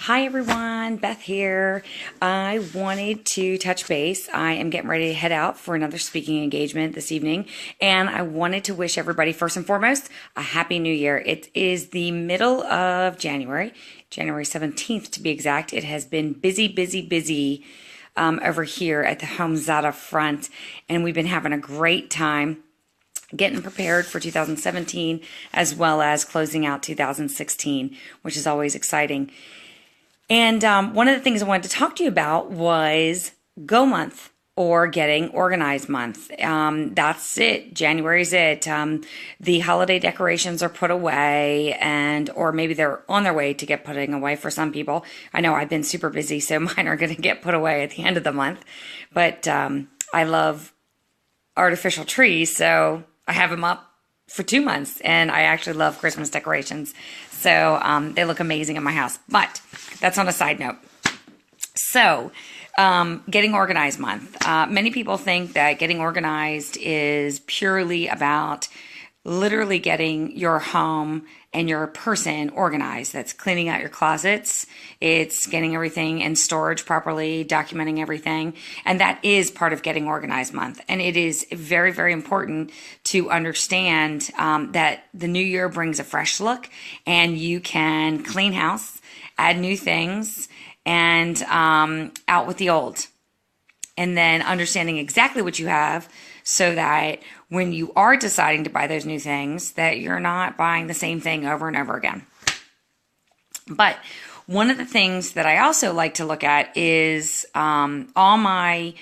Hi everyone, Beth here. I wanted to touch base. I am getting ready to head out for another speaking engagement this evening, and I wanted to wish everybody, first and foremost, a happy new year. It is the middle of January, January 17th to be exact. It has been busy over here at the HomeZada front, and we've been having a great time getting prepared for 2017 as well as closing out 2016, which is always exciting. And one of the things I wanted to talk to you about was Go Month or Getting Organized Month. That's it. January's it. The holiday decorations are put away, or maybe they're on their way to get putting away for some people. I know I've been super busy, so mine are going to get put away at the end of the month. But I love artificial trees, so I have them up for 2 months, and I actually love Christmas decorations. So they look amazing in my house, but that's on a side note. So Getting Organized Month. Many people think that getting organized is purely about literally getting your home and your person organized. That's cleaning out your closets. It's getting everything in storage properly, documenting everything. And that is part of Getting Organized Month. And it is very, very important to understand that the new year brings a fresh look, and you can clean house, add new things, and out with the old. And then understanding exactly what you have so that when you are deciding to buy those new things, that you're not buying the same thing over and over again. But one of the things that I also like to look at is all my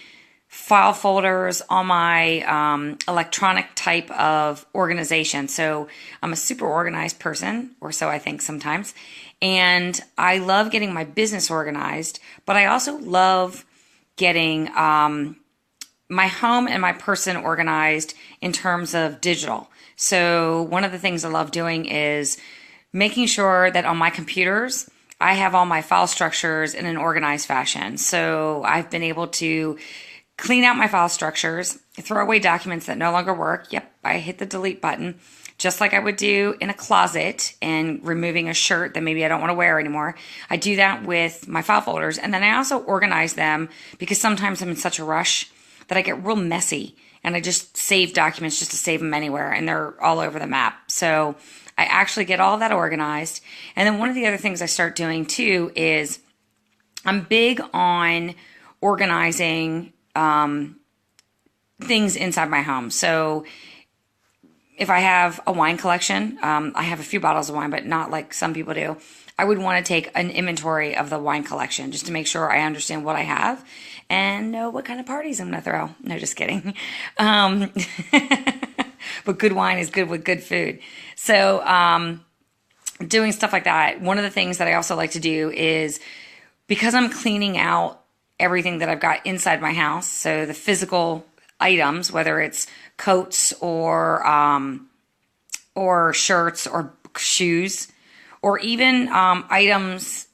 file folders, all my electronic type of organization. So I'm a super organized person, or so I think sometimes. And I love getting my business organized, but I also love getting my home and my person organized in terms of digital. So one of the things I love doing is making sure that on my computers, I have all my file structures in an organized fashion. So I've been able to clean out my file structures, throw away documents that no longer work. Yep, I hit the delete button, just like I would do in a closet and removing a shirt that maybe I don't want to wear anymore. I do that with my file folders. And then I also organize them because sometimes I'm in such a rush that I get real messy, and I just save documents just to save them anywhere, and they're all over the map. So I actually get all that organized. And then one of the other things I start doing too is I'm big on organizing things inside my home. So if I have a wine collection, I have a few bottles of wine, but not like some people do. I would want to take an inventory of the wine collection just to make sure I understand what I have and know what kind of parties I'm going to throw. No, just kidding. But good wine is good with good food. So doing stuff like that. One of the things that I also like to do is, because I'm cleaning out everything that I've got inside my house, so the physical items, whether it's coats or shirts or shoes, or even items,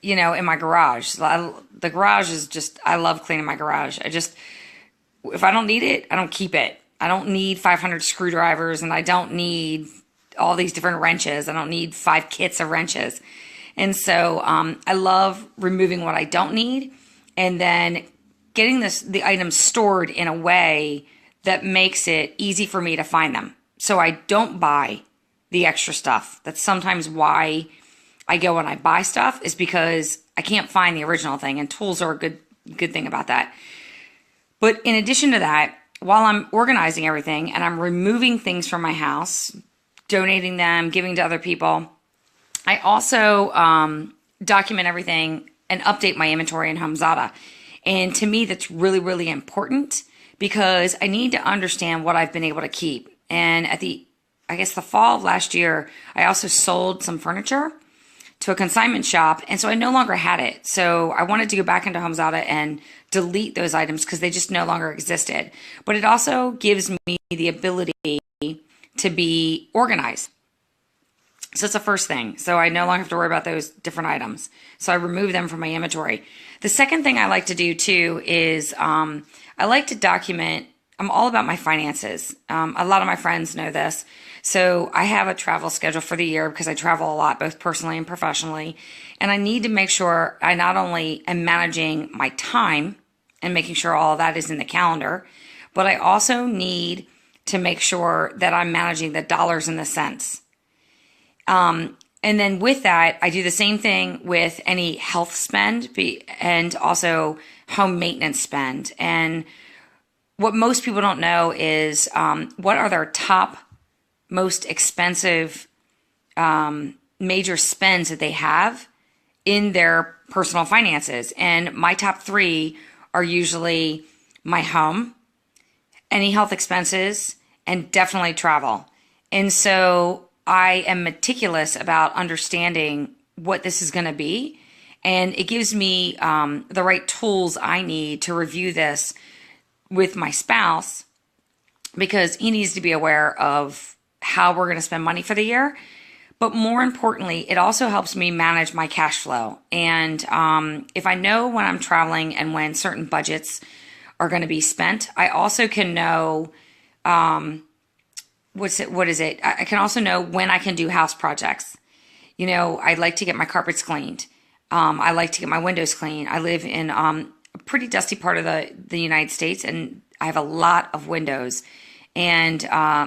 in my garage. The garage is just, I love cleaning my garage. If I don't need it, I don't keep it. I don't need 500 screwdrivers, and I don't need all these different wrenches. I don't need 5 kits of wrenches. And so I love removing what I don't need, and then getting the items stored in a way that makes it easy for me to find them. So I don't buy the extra stuff. That's sometimes why I go and I buy stuff, is because I can't find the original thing, and tools are a good thing about that. But in addition to that, while I'm organizing everything and I'm removing things from my house, donating them, giving to other people, I also document everything and update my inventory in HomeZada. And to me, that's really, really important, because I need to understand what I've been able to keep. And at the fall of last year, I also sold some furniture to a consignment shop, and so I no longer had it. So I wanted to go back into HomeZada and delete those items because they just no longer existed. But it also gives me the ability to be organized. So it's the first thing. So I no longer have to worry about those different items. So I remove them from my inventory. The second thing I like to do too is I like to document I'm all about my finances. A lot of my friends know this. So I have a travel schedule for the year because I travel a lot, both personally and professionally. And I need to make sure I not only am managing my time and making sure all of that is in the calendar, but I also need to make sure that I'm managing the dollars and the cents. And then with that, I do the same thing with any health spend and also home maintenance spend. And what most people don't know is what are their top most expensive major spends that they have in their personal finances. And my top three are usually my home, any health expenses, and definitely travel. And so I am meticulous about understanding what this is going to be. And it gives me the right tools I need to review this with my spouse, because he needs to be aware of how we're going to spend money for the year. But more importantly, it also helps me manage my cash flow. And if I know when I'm traveling and when certain budgets are going to be spent, I also can know what is it? I can also know when I can do house projects. You know, I like to get my carpets cleaned. I like to get my windows cleaned. I live in a pretty dusty part of the United States, and I have a lot of windows, and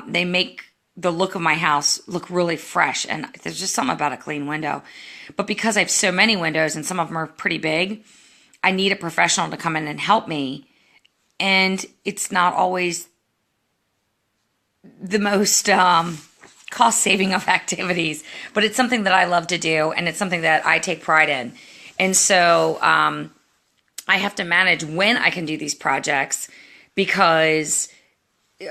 they make the look of my house look really fresh. And there's just something about a clean window. But because I have so many windows and some of them are pretty big, I need a professional to come in and help me. And it's not always the most cost-saving of activities, but it's something that I love to do, and it's something that I take pride in. And so I have to manage when I can do these projects because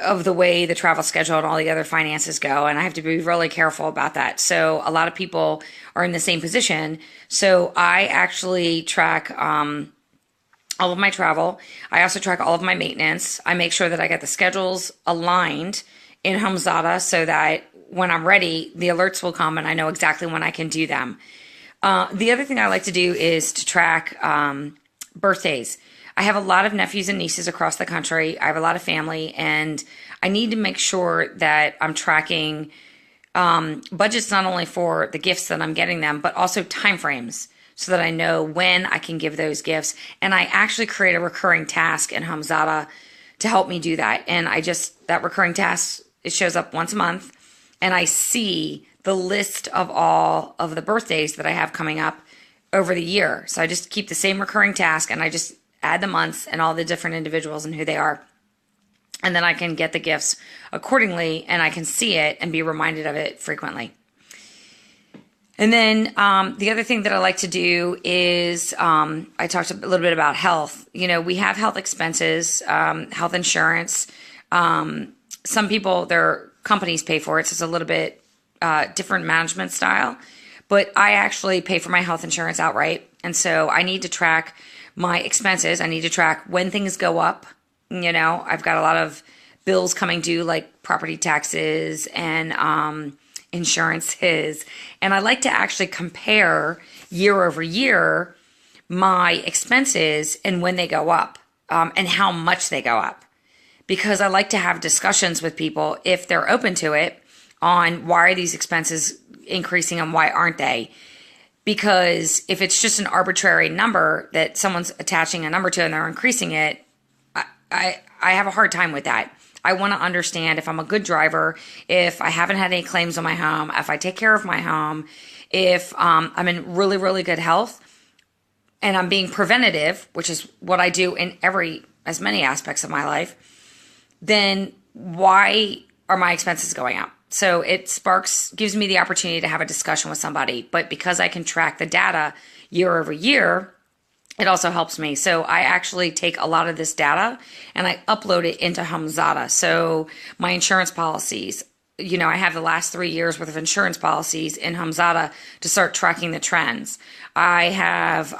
of the way the travel schedule and all the other finances go, and I have to be really careful about that. So a lot of people are in the same position. So I actually track all of my travel. I also track all of my maintenance. I make sure that I get the schedules aligned in HomeZada so that when I'm ready, the alerts will come and I know exactly when I can do them. The other thing I like to do is to track birthdays. I have a lot of nephews and nieces across the country. I have a lot of family, and I need to make sure that I'm tracking budgets not only for the gifts that I'm getting them, but also timeframes so that I know when I can give those gifts. And I actually create a recurring task in HomeZada to help me do that. And that recurring task, it shows up once a month, and I see the list of all of the birthdays that I have coming up over the year. So I just keep the same recurring task, and I just add the months and all the different individuals and who they are. And then I can get the gifts accordingly, and I can see it and be reminded of it frequently. And then the other thing that I like to do is I talked a little bit about health. You know, we have health expenses, health insurance. Some people, their companies pay for it, so it's a little bit different management style. But I actually pay for my health insurance outright. And so I need to track my expenses. I need to track when things go up. You know, I've got a lot of bills coming due, like property taxes and insurances. And I like to actually compare year over year my expenses and when they go up and how much they go up. Because I like to have discussions with people, if they're open to it, on why are these expenses increasing and why aren't they? Because if it's just an arbitrary number that someone's attaching a number to and they're increasing it, I have a hard time with that. I want to understand if I'm a good driver, if I haven't had any claims on my home, if I take care of my home, if I'm in really, really good health, and I'm being preventative, which is what I do in as many aspects of my life, then why are my expenses going up? So it gives me the opportunity to have a discussion with somebody. But because I can track the data year over year, it also helps me. So I actually take a lot of this data and I upload it into HomeZada. So my insurance policies, you know, I have the last 3 years worth of insurance policies in HomeZada to start tracking the trends. I have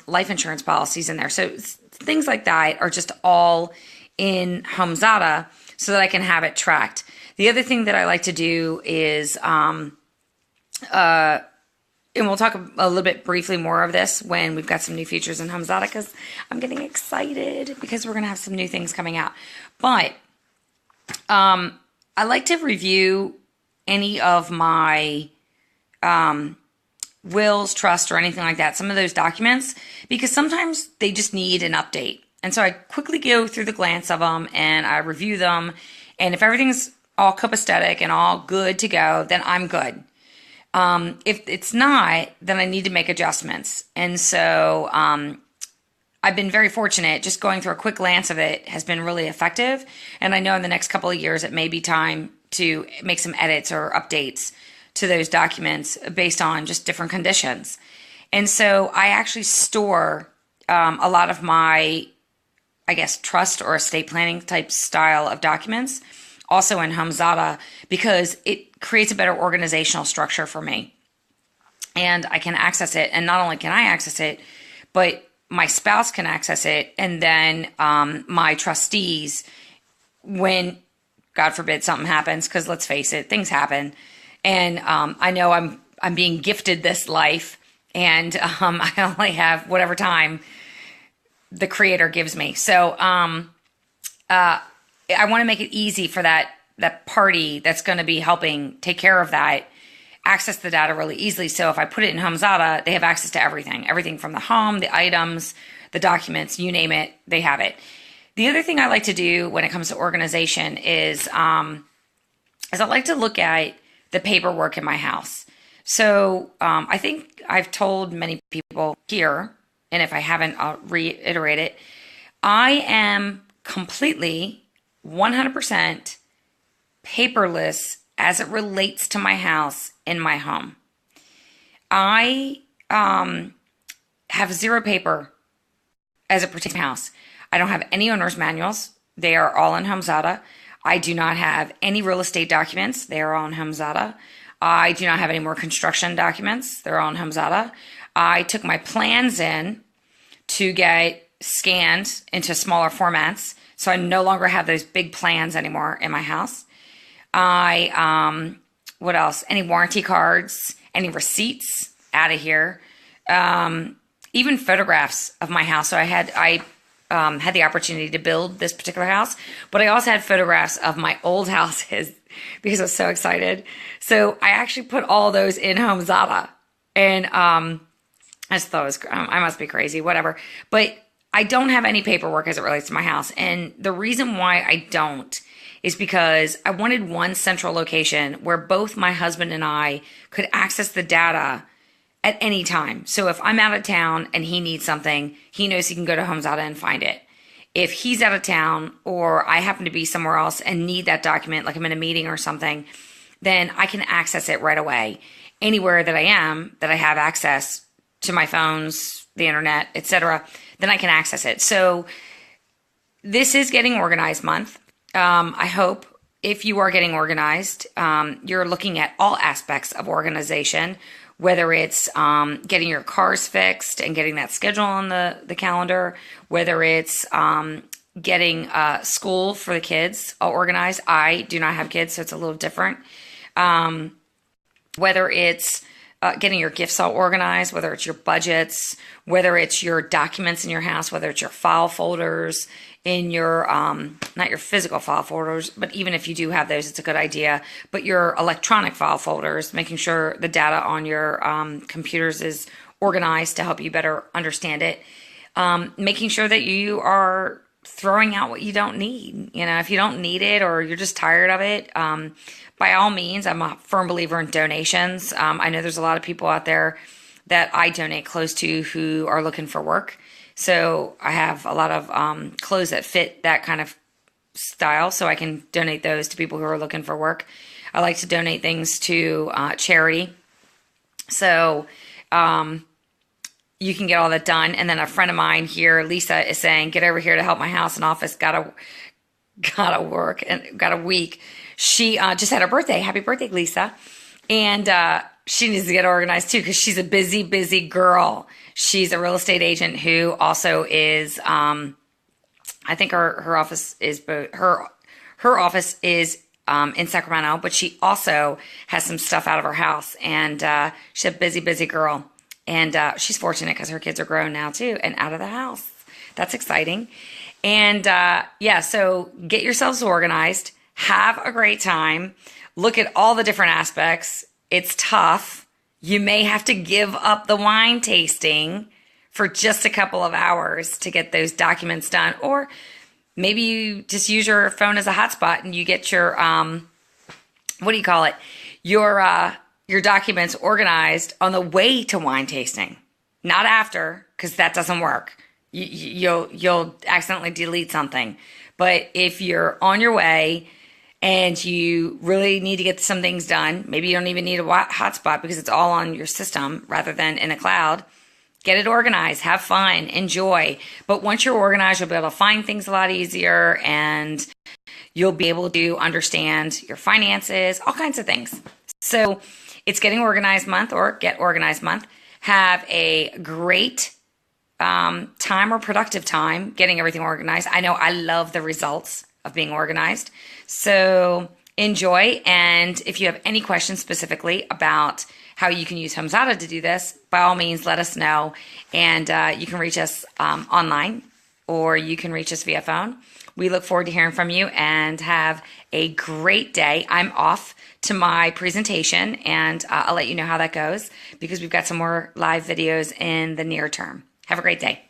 life insurance policies in there. So things like that are just all in HomeZada so that I can have it tracked. The other thing that I like to do is, and we'll talk a little bit briefly more of this when we've got some new features in HomeZada, because I'm getting excited because we're going to have some new things coming out. But I like to review any of my wills, trust, or anything like that, some of those documents, because sometimes they just need an update. And so I quickly go through the glance of them and I review them. And if everything's all copacetic and all good to go, then I'm good. If it's not, then I need to make adjustments. And so I've been very fortunate. Just going through a quick glance of it has been really effective. And I know in the next couple of years, it may be time to make some edits or updates to those documents based on just different conditions. And so I actually store a lot of my, I guess, trust or estate planning type style of documents also in HomeZada, because it creates a better organizational structure for me. And I can access it. And not only can I access it, but my spouse can access it. And then my trustees, when, God forbid, something happens, because let's face it, things happen. And I know I'm being gifted this life, and I only have whatever time the Creator gives me. So I want to make it easy for that party that's going to be helping take care of that, access the data really easily. So if I put it in HomeZada, they have access to everything from the home, the items, the documents, you name it, they have it. The other thing I like to do when it comes to organization is I like to look at the paperwork in my house. So I think I've told many people here, and if I haven't, I'll reiterate it. I am completely 100% paperless as it relates to my house in my home. I have zero paper as it pertains to my house. I don't have any owner's manuals. They are all in HomeZada. I do not have any real estate documents. They are all in HomeZada. I do not have any more construction documents. They're all in HomeZada. I took my plans in to get scanned into smaller formats, so I no longer have those big plans anymore in my house. What else? Any warranty cards, any receipts out of here, even photographs of my house. So I had the opportunity to build this particular house, but I also had photographs of my old houses because I was so excited. So I actually put all those in HomeZada, and I just thought it was, I must be crazy, whatever. But I don't have any paperwork as it relates to my house. And the reason why I don't is because I wanted one central location where both my husband and I could access the data at any time. So if I'm out of town and he needs something, he knows he can go to HomeZada and find it. If he's out of town or I happen to be somewhere else and need that document, like I'm in a meeting or something, then I can access it right away. Anywhere that I am, that I have access to my phones, the internet, etc., then I can access it. So this is Getting Organized Month. I hope if you are getting organized, you're looking at all aspects of organization, whether it's getting your cars fixed and getting that schedule on the calendar, whether it's getting school for the kids all organized. I do not have kids, so it's a little different. Whether it's getting your gifts all organized, whether it's your budgets, whether it's your documents in your house, whether it's your file folders in your, not your physical file folders, but even if you do have those, it's a good idea, but your electronic file folders, making sure the data on your computers is organized to help you better understand it. Making sure that you are throwing out what you don't need. You know, if you don't need it or you're just tired of it, by all means, I'm a firm believer in donations. I know there's a lot of people out there that I donate clothes to who are looking for work. So I have a lot of clothes that fit that kind of style, so I can donate those to people who are looking for work. I like to donate things to charity. So you can get all that done. And then a friend of mine here, Lisa, is saying, get over here to help my house and office. Gotta work and got a week. She just had her birthday. Happy birthday, Lisa. And she needs to get organized too, because she's a busy, busy girl. She's a real estate agent who also is, I think her office is, her office is in Sacramento, but she also has some stuff out of her house, and she's a busy, busy girl. And she's fortunate because her kids are grown now too and out of the house. That's exciting. And yeah, so get yourselves organized. have a great time. Look at all the different aspects. It's tough. You may have to give up the wine tasting for just a couple of hours to get those documents done. Or maybe you just use your phone as a hotspot and you get your, what do you call it? Your documents organized on the way to wine tasting, not after, because that doesn't work. You'll accidentally delete something. But if you're on your way and you really need to get some things done, maybe you don't even need a hotspot because it's all on your system rather than in a cloud. Get it organized, have fun, enjoy. But once you're organized, you'll be able to find things a lot easier and you'll be able to understand your finances, all kinds of things. So it's Getting Organized Month or Get Organized Month. Have a great time or productive time getting everything organized. I know I love the results of being organized. So enjoy. And if you have any questions specifically about how you can use HomeZada to do this, by all means, let us know. And you can reach us online or you can reach us via phone. We look forward to hearing from you and have a great day. I'm off to my presentation and I'll let you know how that goes because we've got some more live videos in the near term. Have a great day.